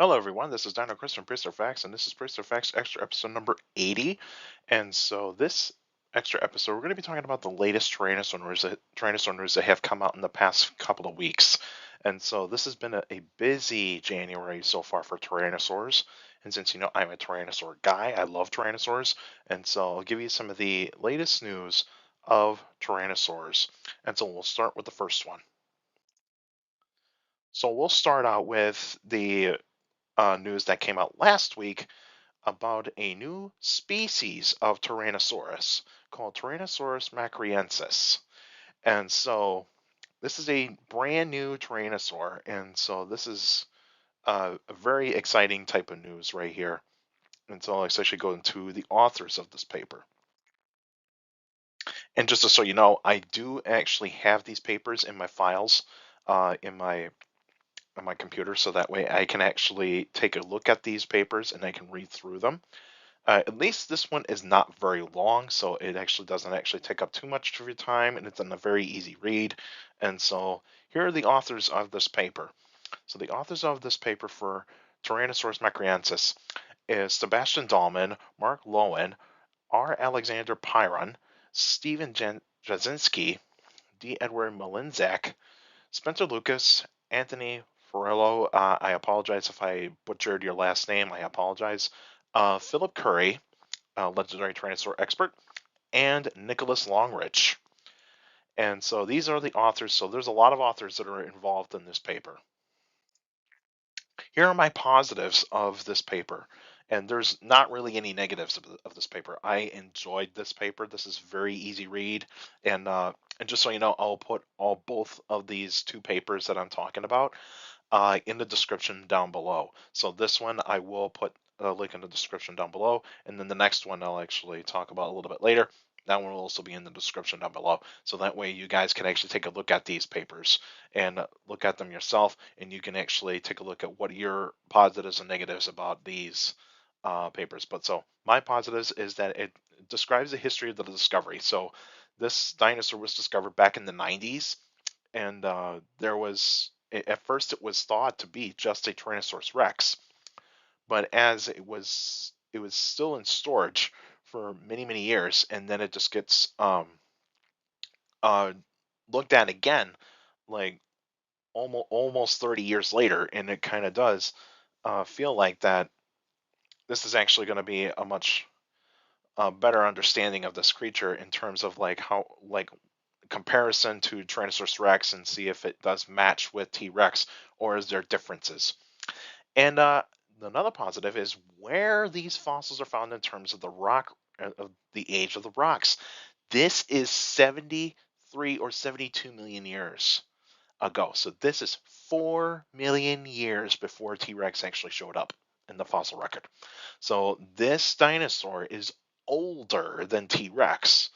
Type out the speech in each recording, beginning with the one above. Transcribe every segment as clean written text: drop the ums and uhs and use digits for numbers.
Hello, everyone. This is Dino Chris from Prehistoric Facts, and this is Prehistoric Facts Extra episode number 80. And so, this extra episode, we're going to be talking about the latest Tyrannosaur news that have come out in the past couple of weeks. And so, this has been a busy January so far for Tyrannosaurs. And since you know I'm a Tyrannosaur guy, I love Tyrannosaurs. And so, I'll give you some of the latest news of Tyrannosaurs. And so, we'll start with the first one. So, we'll start out with the news that came out last week about a new species of Tyrannosaurus called Tyrannosaurus macriensis. And so this is a brand new Tyrannosaur. And so this is a very exciting type of news right here. And so I'll actually go into the authors of this paper. And just so you know, I do actually have these papers in my files in my on my computer, so that way I can actually take a look at these papers and I can read through them. At least this one is not very long, so it actually doesn't actually take up too much of your time, and it's a very easy read. And so here are the authors of this paper. So the authors of this paper for Tyrannosaurus macriensis is Sebastian Dahlman, Mark Lowen, R. Alexander Pyron, Stephen Jasinski, D. Edward Malinzak, Spencer Lucas, Anthony Ferrello. I apologize if I butchered your last name. I apologize. Philip Curry, legendary Tyrannosaur expert, and Nicholas Longrich. And so these are the authors. So there's a lot of authors that are involved in this paper. Here are my positives of this paper. And there's not really any negatives of this paper. I enjoyed this paper. This is very easy read. And just so you know, I'll put both of these two papers that I'm talking about in the description down below. So this one I will put a link in the description down below, and then the next one I'll actually talk about a little bit later. That one will also be in the description down below. So that way you guys can actually take a look at these papers and look at them yourself, and you can actually take a look at what your positives and negatives about these papers. But so my positives is that it describes the history of the discovery. So this dinosaur was discovered back in the 90s, and there was at first it was thought to be just a Tyrannosaurus Rex, but as it was still in storage for many years, and then it just gets uh, looked at again, like almost 30 years later, and it kind of does feel like that this is actually going to be a much better understanding of this creature in terms of like how like comparison to Tyrannosaurus Rex and see if it does match with T Rex or is there differences. And another positive is where these fossils are found in terms of the rock, of the age of the rocks. This is 73 or 72 million years ago. So this is 4 million years before T Rex actually showed up in the fossil record. So this dinosaur is older than T Rex.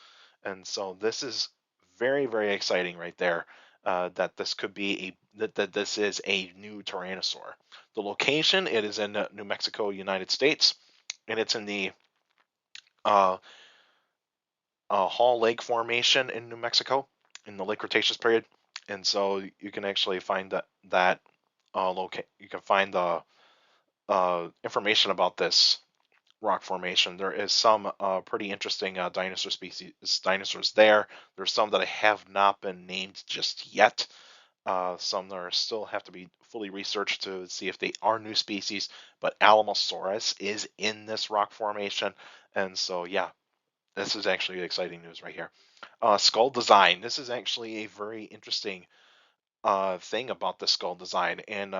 And so this is very exciting right there. That this could be that this is a new Tyrannosaur. The location, it is in New Mexico, United States, and it's in the uh, Hall Lake Formation in New Mexico in the Late Cretaceous period. And so you can actually find that you can find the information about this rock formation. There is some pretty interesting dinosaurs there. There's some that have not been named just yet. Some that are still have to be fully researched to see if they are new species. But Alamosaurus is in this rock formation, and so yeah, this is actually exciting news right here. Skull design. This is actually a very interesting thing about the skull design, and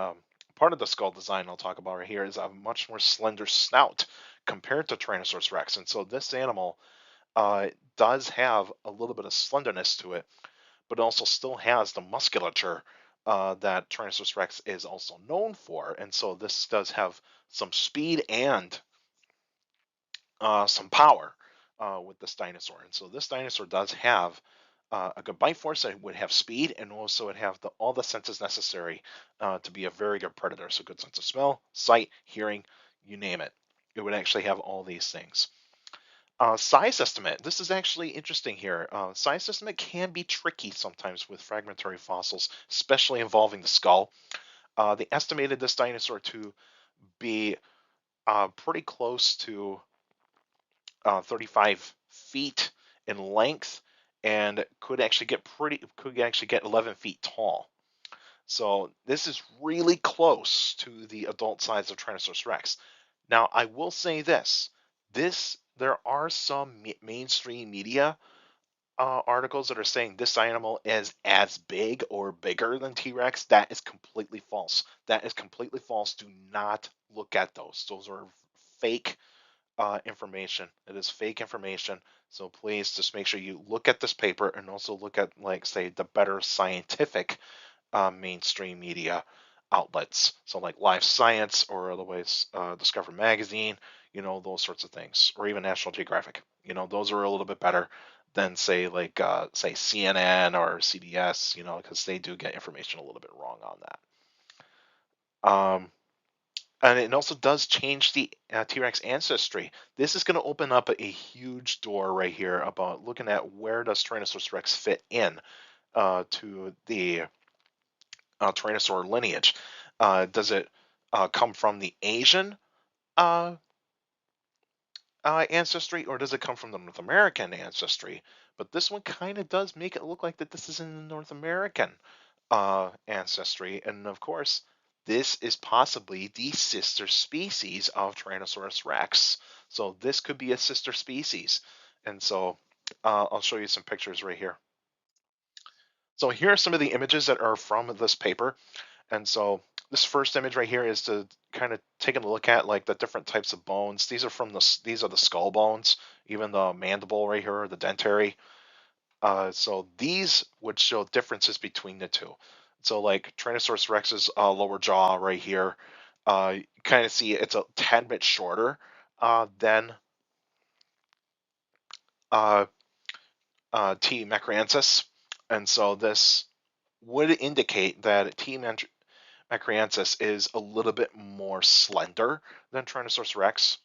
part of the skull design I'll talk about right here is a much more slender snout compared to Tyrannosaurus rex, and so this animal does have a little bit of slenderness to it, but also still has the musculature that Tyrannosaurus rex is also known for, and so this does have some speed and some power with this dinosaur, and so this dinosaur does have a good bite force. It would have speed, and also would have all the senses necessary to be a very good predator. So good sense of smell, sight, hearing, you name it. It would actually have all these things. Size estimate. This is actually interesting here. Size estimate can be tricky sometimes with fragmentary fossils, especially involving the skull. They estimated this dinosaur to be pretty close to 35 feet in length, and could actually get 11 feet tall. So this is really close to the adult size of Tyrannosaurus rex. Now, I will say this there are some mainstream media articles that are saying this animal is as big or bigger than T-Rex. That is completely false. That is completely false. Do not look at those. Those are fake information. It is fake information. So please just make sure you look at this paper and also look at, like, say, the better scientific mainstream media outlets. So like Life Science or otherwise Discover Magazine, those sorts of things, or even National Geographic. Those are a little bit better than say like say CNN or CBS, because they do get information a little bit wrong on that. And it also does change the T-Rex ancestry. This is going to open up a huge door right here about looking at where does Tyrannosaurus Rex fit in to the Tyrannosaur lineage. Does it come from the Asian uh, ancestry, or does it come from the North American ancestry? But this one kind of does make it look like that this is in the North American ancestry, and of course, this is possibly the sister species of Tyrannosaurus rex. So this could be a sister species, and so I'll show you some pictures right here. So here are some of the images that are from this paper. And so this first image right here is to kind of taking a look at like the different types of bones. These are the skull bones, even the mandible right here, the dentary. So these would show differences between the two. So like Tyrannosaurus Rex's lower jaw right here, you kind of see it's a tad bit shorter than uh, T. macrantz, and so this would indicate that Macrantz is a little bit more slender than Tyrannosaurus rex,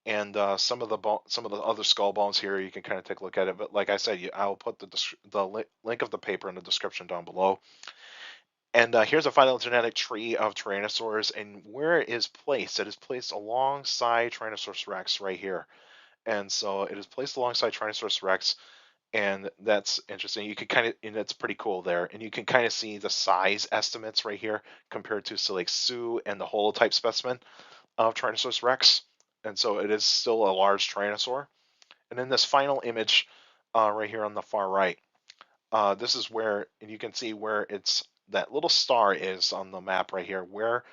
and some of the other skull bones here you can kind of take a look at it. But like I said, I'll put the link of the paper in the description down below. And here's a phylogenetic tree of Tyrannosaurs, and where it is placed. It is placed alongside Tyrannosaurus rex right here, and so it is placed alongside Tyrannosaurus rex, and that's interesting. You can kind of, and that's pretty cool there, and you can kind of see the size estimates right here compared to, so like Sioux and the holotype specimen of Tyrannosaurus rex, and so it is still a large tyrannosaur. And then this final image right here on the far right, this is where, and you can see where it's that little star is on the map right here, where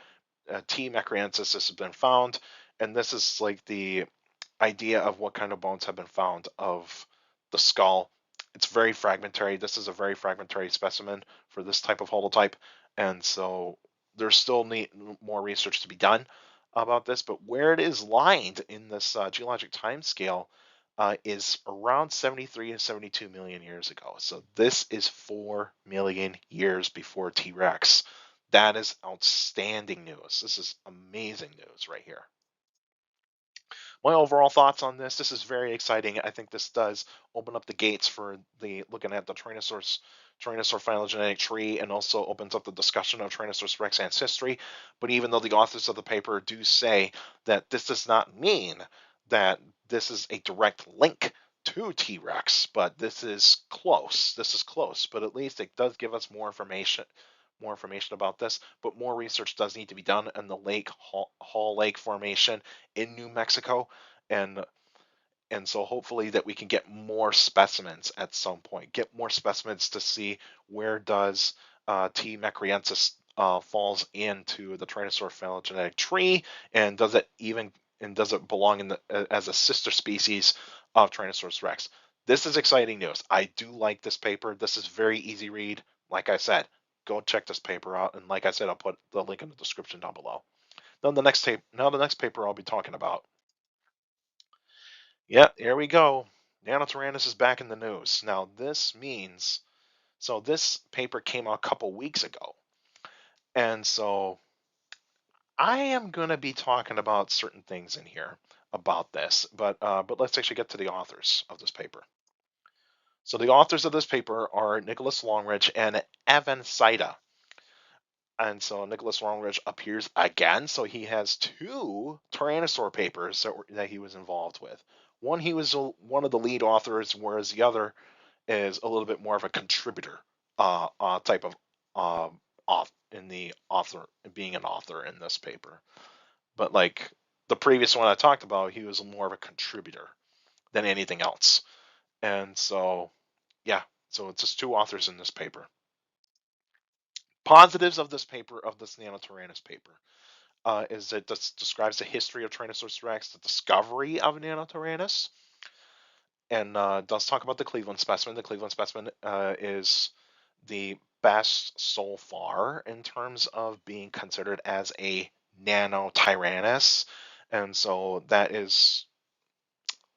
T. macrantz has been found, and this is like the idea of what kind of bones have been found of the skull. It's very fragmentary. This is a very fragmentary specimen for this type of holotype, and so there's still more research to be done about this. But where it is lined in this geologic time scale is around 73 to 72 million years ago. So this is 4 million years before T. Rex. That is outstanding news. This is amazing news right here. My overall thoughts on this is very exciting. I think this does open up the gates for the looking at the Tyrannosaur phylogenetic tree, and also opens up the discussion of Tyrannosaurus rex ancestry. But even though the authors of the paper do say that this does not mean that this is a direct link to T-Rex, but this is close. This is close, but at least it does give us more information about this, but more research does need to be done in the Hall Lake Formation in New Mexico, and so hopefully that we can get more specimens at some point, get more specimens to see where does T. macrantz falls into the Tyrannosaur phylogenetic tree, and does it belong in as a sister species of Tyrannosaurus rex? This is exciting news. I do like this paper. This is very easy read. Like I said, go check this paper out, and like I said, I'll put the link in the description down below. Now the next paper I'll be talking about. Yeah, here we go. Nanotyrannus is back in the news. Now this paper came out a couple weeks ago, and so I am going to be talking about certain things in here about this, but let's actually get to the authors of this paper. So the authors of this paper are Nicholas Longridge and Evan Saida. And so Nicholas Longridge appears again. So he has two Tyrannosaur papers that he was involved with. One, he was one of the lead authors, whereas the other is a little bit more of a contributor type of in the author, being an author in this paper. But like the previous one I talked about, he was more of a contributor than anything else. And so, yeah, so it's just two authors in this paper. Positives of this paper, of this Nanotyrannus paper, is that this describes the history of Tyrannosaurus rex, the discovery of Nanotyrannus, and does talk about the Cleveland specimen. The Cleveland specimen is the best so far in terms of being considered as a Nanotyrannus, and so that is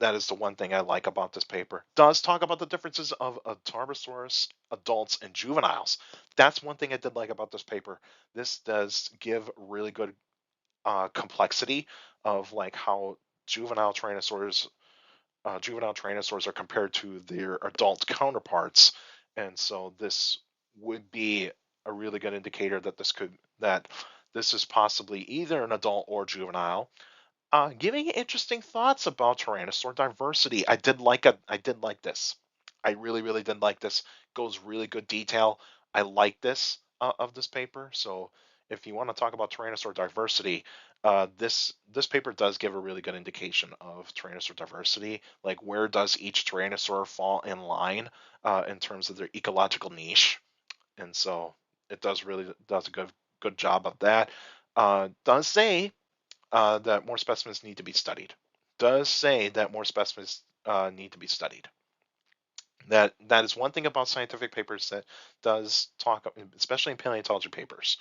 the one thing I like about this paper. Does talk about the differences of Tarbosaurus adults and juveniles. That's one thing I did like about this paper. This does give really good complexity of like how juvenile tyrannosaurs are compared to their adult counterparts, and so this would be a really good indicator that this is possibly either an adult or juvenile. Giving interesting thoughts about Tyrannosaur diversity. I did like this. I really, really did like this. Goes really good detail. I like this of this paper. So if you want to talk about Tyrannosaur diversity, this paper does give a really good indication of Tyrannosaur diversity. Like where does each Tyrannosaur fall in line in terms of their ecological niche, and so it does a good job of that. Does say that more specimens need to be studied. Does say that more specimens need to be studied. That is one thing about scientific papers that does talk, especially in paleontology papers,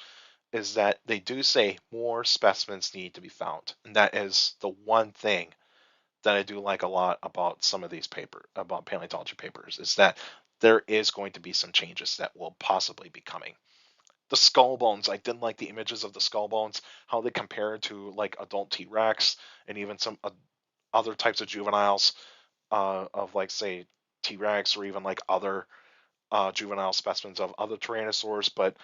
is that they do say more specimens need to be found, and that is the one thing that I do like a lot about some of these about paleontology papers, is that there is going to be some changes that will possibly be coming. The skull bones, I did like the images of the skull bones, how they compare to like adult T-Rex and even some other types of juveniles of like say T-Rex or even like other juvenile specimens of other tyrannosaurs, but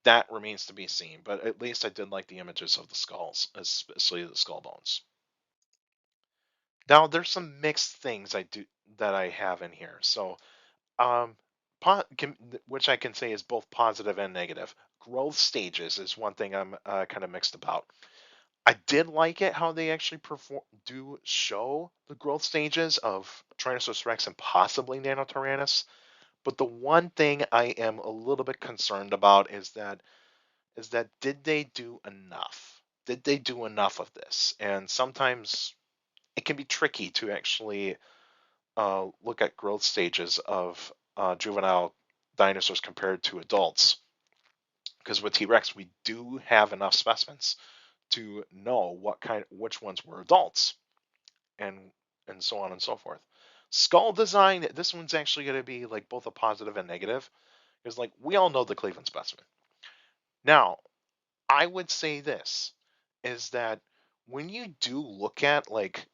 that remains to be seen. But at least I did like the images of the skulls, especially the skull bones. Now there's some mixed things that I have in here. So um, which I can say is both positive and negative. Growth stages is one thing I'm kind of mixed about. I did like it how they actually do show the growth stages of Tyrannosaurus rex and possibly Nanotyrannus. But the one thing I am a little bit concerned about is that did they do enough? Did they do enough of this? And sometimes it can be tricky to actually look at growth stages of juvenile dinosaurs compared to adults. Because with T Rex, we do have enough specimens to know which ones were adults, and so on and so forth. Skull design, this one's actually going to be like both a positive and negative, because like we all know the Cleveland specimen. Now, I would say this is that when you do look at like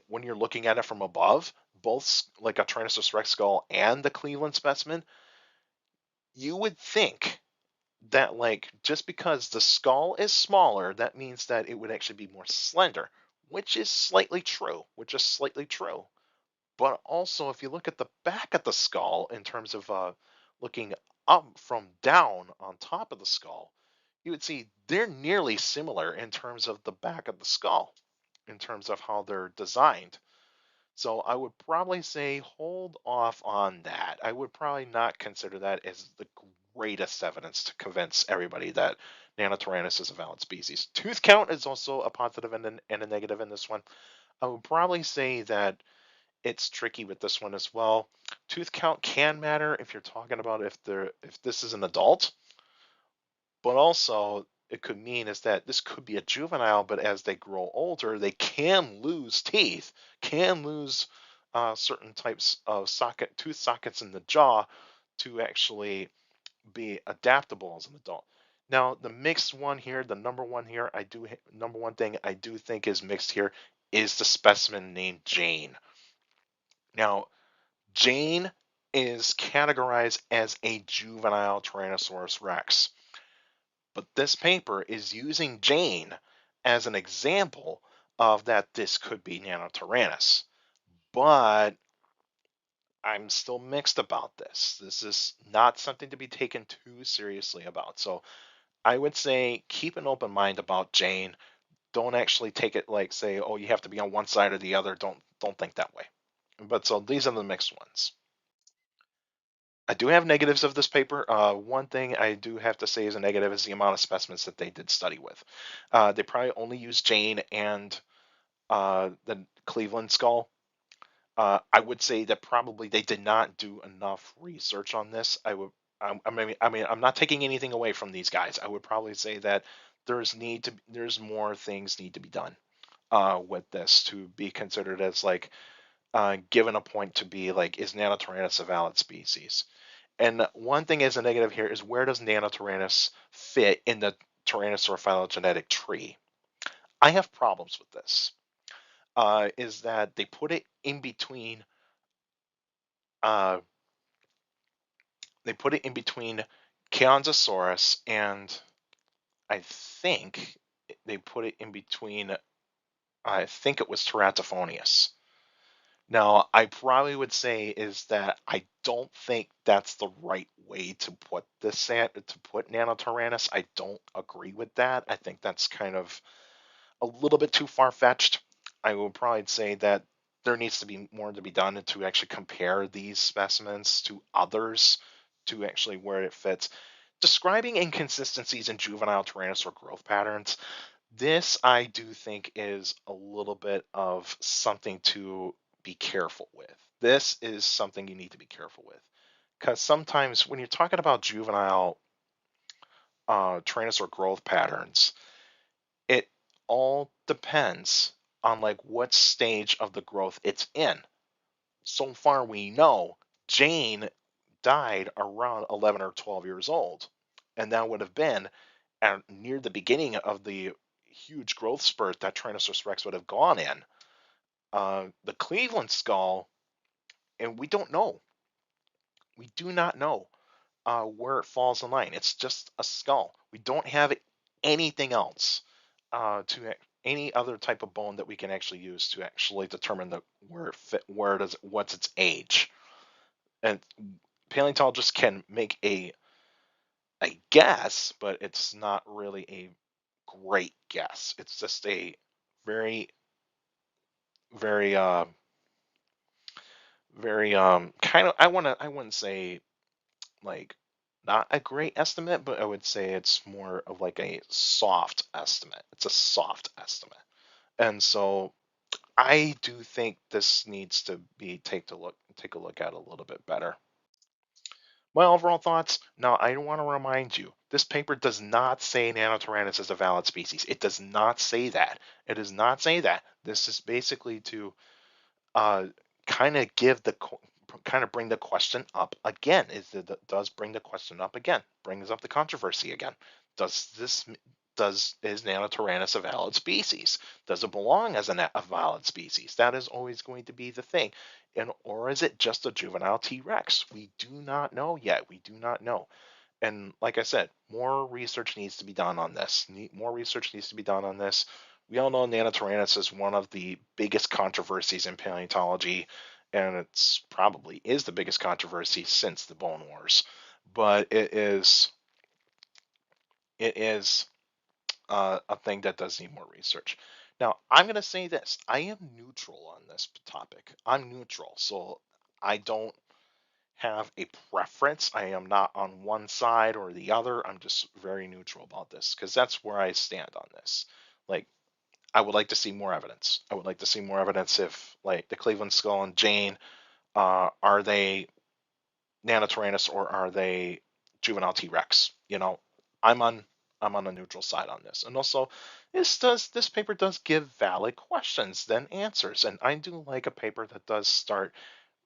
when you're looking at it from above, both like a Tyrannosaurus rex skull and the Cleveland specimen, you would think that like just because the skull is smaller, that means that it would actually be more slender, which is slightly true, But also, if you look at the back of the skull in terms of looking up from down on top of the skull, you would see they're nearly similar in terms of the back of the skull, in terms of how they're designed. So I would probably say hold off on that. I would probably not consider that as the greatest evidence to convince everybody that Nanotyrannus is a valid species. Tooth count is also a positive and a negative in this one. I would probably say that it's tricky with this one as well. Tooth count can matter if you're talking about if this is an adult, but also it could mean is that this could be a juvenile, but as they grow older, they can lose teeth, can lose certain types of tooth sockets in the jaw to actually be adaptable as an adult. Now, the mixed one here, the number one thing I do think is mixed here is the specimen named Jane. Now, Jane is categorized as a juvenile Tyrannosaurus rex. But this paper is using Jane as an example of that this could be Nanotyrannus. But I'm still mixed about this. This is not something to be taken too seriously about. So I would say keep an open mind about Jane. Don't actually take it like say, oh, you have to be on one side or the other. Don't think that way. But so these are the mixed ones. I do have negatives of this paper. One thing I do have to say is a negative is the amount of specimens that they did study with. They probably only used Jane and the Cleveland skull. I would say that probably they did not do enough research on this. I mean, I'm not taking anything away from these guys. I would probably say that there's more things need to be done with this to be considered as like given a point to be like, is Nanotyrannus a valid species? And one thing as a negative here is where does Nanotyrannus fit in the Tyrannosaur phylogenetic tree? I have problems with this. Is that they put it in between uh, they put it in between Cheonzosaurus and I think they put it in between I think it was Teratophonius. Now, I probably would say is that I don't think that's the right way to put to put Nanotyrannus. I don't agree with that. I think that's kind of a little bit too far fetched. I would probably say that there needs to be more to be done to actually compare these specimens to others to actually where it fits. Describing inconsistencies in juvenile Tyrannosaur growth patterns, this I do think is a little bit of something to be careful with. This is something you need to be careful with because sometimes when you're talking about juvenile Tyrannosaur growth patterns, it all depends on like what stage of the growth it's in. So far we know Jane died around 11 or 12 years old, and that would have been near the beginning of the huge growth spurt that Tyrannosaurus Rex would have gone in. The Cleveland skull, and we don't know. We do not know where it falls in line. It's just a skull. We don't have anything else to any other type of bone that we can actually use to actually determine what's its age. And paleontologists can make a guess, but it's not really a great guess. It's just a very very very kind of I wouldn't say like not a great estimate, but I would say it's more of like a soft estimate. It's a soft estimate. And so I do think this needs to be take a look at a little bit better. My overall thoughts. Now, I want to remind you, this paper does not say Nanotyrannus is a valid species. It does not say that. It does not say that. This is basically to uh, kind of kind of bring the question up again. Does bring the question up again? Brings up the controversy again. Does this is Nanotyrannus a valid species? Does it belong as a valid species? That is always going to be the thing. And or is it just a juvenile T-Rex? We do not know yet. We do not know. And like I said, more research needs to be done on this. More research needs to be done on this. We all know Nanotyrannus is one of the biggest controversies in paleontology, and it's probably is the biggest controversy since the Bone Wars. But it is a thing that does need more research. Now, I'm going to say this: I am neutral on this topic. I'm neutral, so I don't have a preference. I am not on one side or the other. I'm just very neutral about this because that's where I stand on this. Like, I would like to see more evidence. I would like to see more evidence if, like, the Cleveland skull and Jane, are they Nanotyrannus or are they juvenile T Rex? I'm on I'm on a neutral side on this. And also, this paper does give valid questions then answers, and I do like a paper that does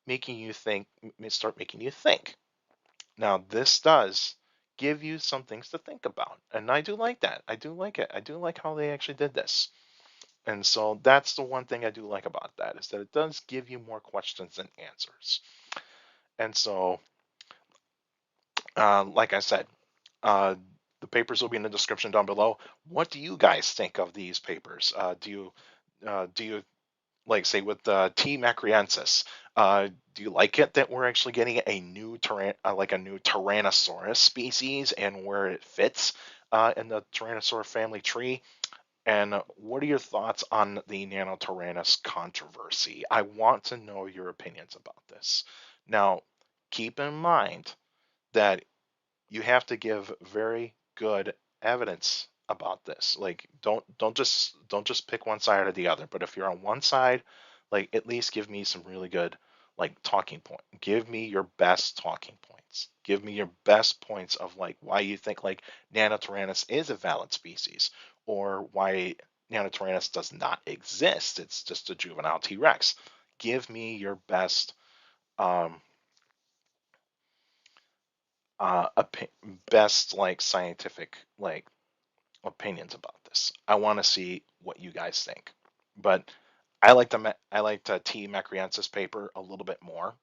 making you think, start making you think. Now, this does give you some things to think about, and I do like that. I do like it. I do like how they actually did this. And so that's the one thing I do like about that is that it does give you more questions than answers. And so, like I said, uh, the papers will be in the description down below. What do you guys think of these papers? Do you like say with T. macriensis? Do you like it that we're actually getting a new like a new Tyrannosaurus species and where it fits in the Tyrannosaur family tree? And what are your thoughts on the Nanotyrannus controversy? I want to know your opinions about this. Now, keep in mind that you have to give very good evidence about this. Like don't just pick one side or the other. But if you're on one side, like at least give me some really good like talking point. Give me your best talking points. Give me your best points of like why you think like Nanotyrannus is a valid species or why Nanotyrannus does not exist. It's just a juvenile T-Rex. Give me your best um, best like scientific like opinions about this. I want to see what you guys think. But I liked T. macriensis paper a little bit more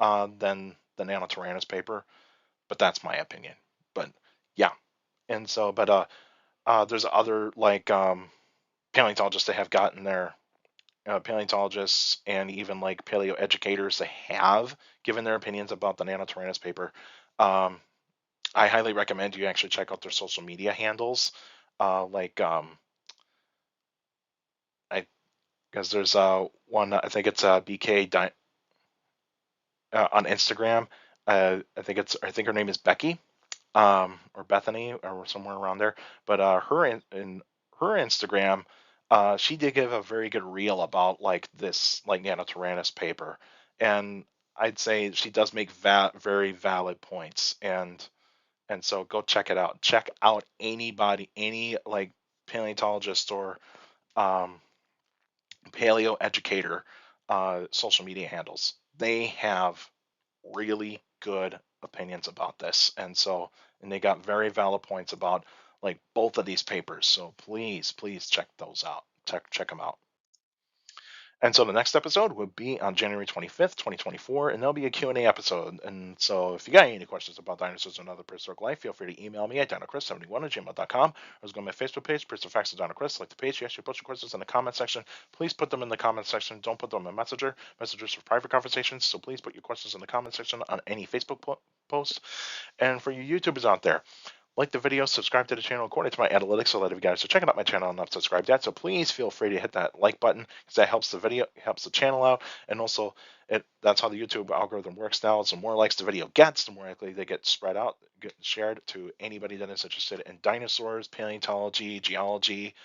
than the Nanotyrannus paper, but that's my opinion. But yeah, and so there's other like paleontologists that have gotten their paleontologists and even like paleo educators that have given their opinions about the Nanotyrannus paper. Um, I highly recommend you actually check out their social media handles. Like I because there's one I think it's BK on Instagram. I think her name is Becky, or Bethany or somewhere around there. But her in her Instagram, she did give a very good reel about like this like Nanotyrannus paper, and I'd say she does make very valid points, and so go check it out. Check out any like paleontologist or um, paleo educator social media handles. They have really good opinions about this, and they got very valid points about like both of these papers. So please check those out. Check them out. And so the next episode will be on January 25th, 2024, and there'll be a Q&A episode. And so if you got any questions about dinosaurs and other prehistoric life, feel free to email me at dinochrist71@gmail.com, or just go to my Facebook page, Prehistoric Facts of Dino Chris. Like the page, you actually put your questions in the comment section. Please put them in the comment section. Don't put them in Messenger. Messengers for private conversations. So please put your questions in the comment section on any Facebook post. And for you YouTubers out there, like the video, subscribe to the channel according to my analytics. A lot of you guys are checking out my channel and not subscribed yet, so please feel free to hit that like button because that helps the video, helps the channel out, and also that's how the YouTube algorithm works now. So the more likes the video gets, the more likely they get spread out, get shared to anybody that is interested in dinosaurs, paleontology, geology,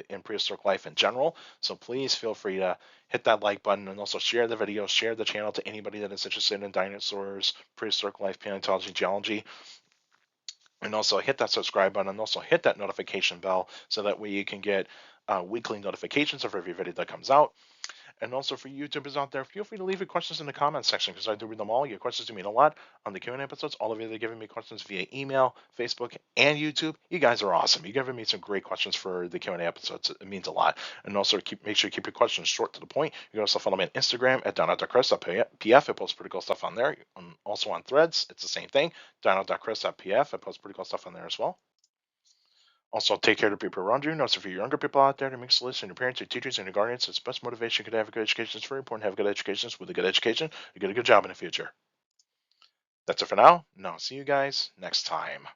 in prehistoric life in general. So please feel free to hit that like button and also share the video, share the channel to anybody that is interested in dinosaurs, prehistoric life, paleontology, geology, and also hit that subscribe button and also hit that notification bell so that way you can get weekly notifications of every video that comes out. And also for YouTubers out there, feel free to leave your questions in the comments section because I do read them all. Your questions do mean a lot on the Q&A episodes. All of you that are giving me questions via email, Facebook, and YouTube, you guys are awesome. You're giving me some great questions for the Q&A episodes. It means a lot. And also make sure you keep your questions short to the point. You can also follow me on Instagram at dino.chris.pf. I post pretty cool stuff on there. Also on Threads, it's the same thing. dino.chris.pf. I post pretty cool stuff on there as well. Also, take care of the people around you. Notice for you younger people out there to make solutions, your parents, your teachers, and your guardians. It's the best motivation you could have. A good education is very important. Have a good education. With a good education, you get a good job in the future. That's it for now. Now, see you guys next time.